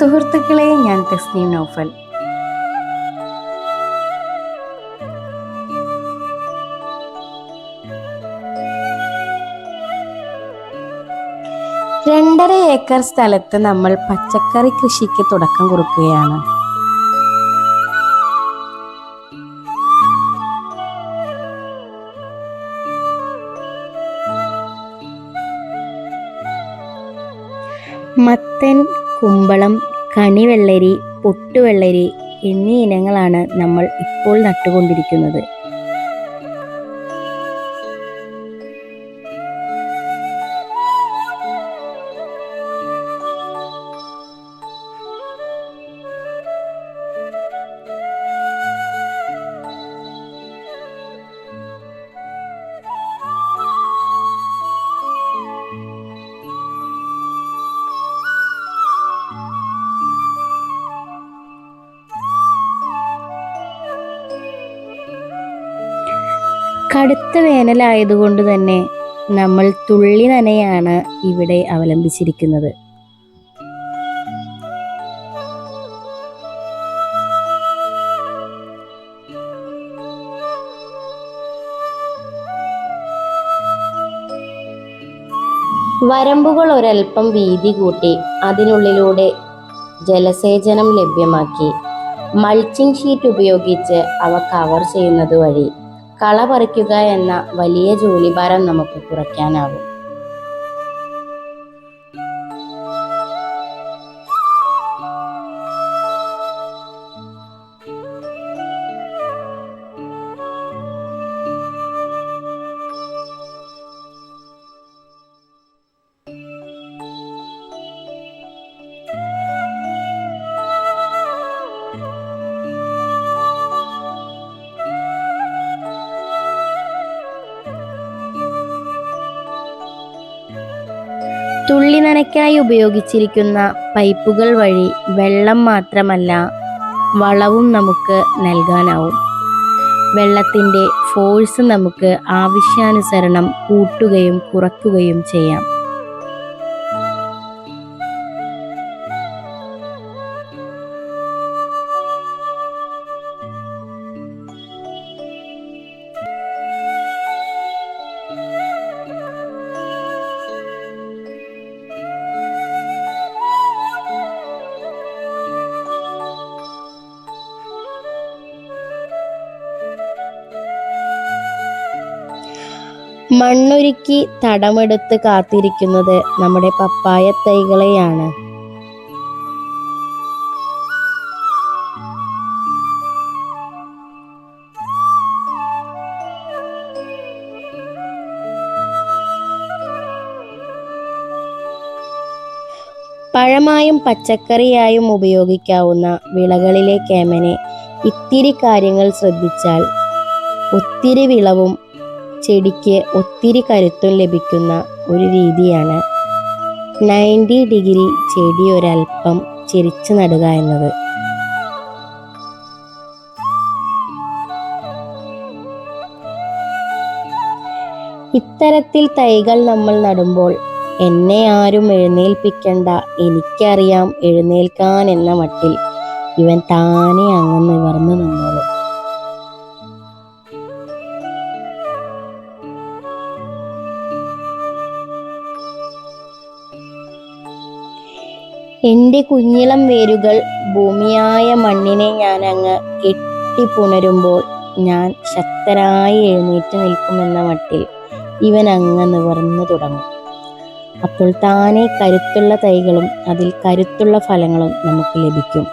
സുഹൃത്തുക്കളെ, ഞാൻ തസ്നീം നൗഫൽ. രണ്ടര ഏക്കർ സ്ഥലത്ത് നമ്മൾ പച്ചക്കറി കൃഷിക്ക് തുടക്കം കുറിക്കുകയാണ്. മത്തൻ, കുമ്പളം, കണിവെള്ളരി, പൊട്ടുവെള്ളരി എന്നീ ഇനങ്ങളാണ് നമ്മൾ ഇപ്പോൾ നട്ടുകൊണ്ടിരിക്കുന്നത്. കടുത്ത വേനലായതുകൊണ്ട് തന്നെ നമ്മൾ തുള്ളി നനയാണ് ഇവിടെ അവലംബിച്ചിരിക്കുന്നത്. വരമ്പുകൾ ഒരൽപ്പം വീതി കൂട്ടി അതിനുള്ളിലൂടെ ജലസേചനം ലഭ്യമാക്കി മൾച്ചിങ് ഷീറ്റ് ഉപയോഗിച്ച് അവ കവർ ചെയ്യുന്നത് വഴി കള പറിക്കുക എന്ന വലിയ ജോലിഭാരം നമുക്ക് കുറയ്ക്കാനാവും. തുള്ളി നനയ്ക്കായി ഉപയോഗിച്ചിരിക്കുന്ന പൈപ്പുകൾ വഴി വെള്ളം മാത്രമല്ല വളവും നമുക്ക് നൽകാനാവും. വെള്ളത്തിൻ്റെ ഫോഴ്സ് നമുക്ക് ആവശ്യാനുസരണം കൂട്ടുകയും കുറയ്ക്കുകയും ചെയ്യാം. മണ്ണൊരുക്കി തടമെടുത്ത് കാത്തിരിക്കുന്നത് നമ്മുടെ പപ്പായ തൈകളെയാണ്. പഴമായും പച്ചക്കറിയായും ഉപയോഗിക്കാവുന്ന വിളകളിലെ കേമനെ ഇത്തിരി കാര്യങ്ങൾ ശ്രദ്ധിച്ചാൽ ഒത്തിരി വിളവും ചെടിക്ക് ഒത്തിരി കരുത്തും ലഭിക്കുന്ന ഒരു രീതിയാണ് 90 ഡിഗ്രി ചെടി ഒരൽപ്പം ചെരിച്ചു നടുക എന്നത്. ഇത്തരത്തിൽ തൈകൾ നമ്മൾ നടുമ്പോൾ എന്നെ ആരും എഴുന്നേൽപ്പിക്കണ്ട, എനിക്കറിയാം എഴുന്നേൽക്കാൻ എന്ന മട്ടിൽ ഇവൻ താനെ അങ്ങ് നിവർന്നു നിന്നോളും. എൻ്റെ കുഞ്ഞിളം വേരുകൾ ഭൂമിയായ മണ്ണിനെ ഞാനങ്ങ് കെട്ടിപ്പുണരുമ്പോൾ ഞാൻ ശക്തനായി എഴുന്നേറ്റ് നിൽക്കുമെന്ന മട്ടിൽ ഇവൻ അങ്ങ് നിവർന്നു തുടങ്ങും. അപ്പോൾ താനെ കരുത്തുള്ള തൈകളും അതിൽ കരുത്തുള്ള ഫലങ്ങളും നമുക്ക് ലഭിക്കും.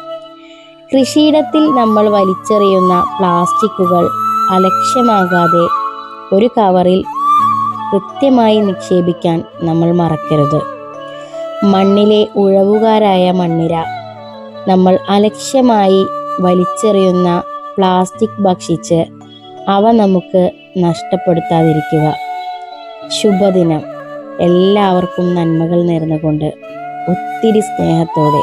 കൃഷിയിടത്തിൽ നമ്മൾ വലിച്ചെറിയുന്ന പ്ലാസ്റ്റിക്കുകൾ അലക്ഷ്യമാകാതെ ഒരു കവറിൽ കൃത്യമായി നിക്ഷേപിക്കാൻ നമ്മൾ മറക്കരുത്. മണ്ണിലെ ഉഴവുകാരായ മണ്ണിര നമ്മൾ അലക്ഷ്യമായി വലിച്ചെറിയുന്ന പ്ലാസ്റ്റിക് ഭക്ഷിച്ച് അവ നമുക്ക് നഷ്ടപ്പെടുത്താതിരിക്കുക. ശുഭദിനം. എല്ലാവർക്കും നന്മകൾ നേർന്നുകൊണ്ട് ഒത്തിരി സ്നേഹത്തോടെ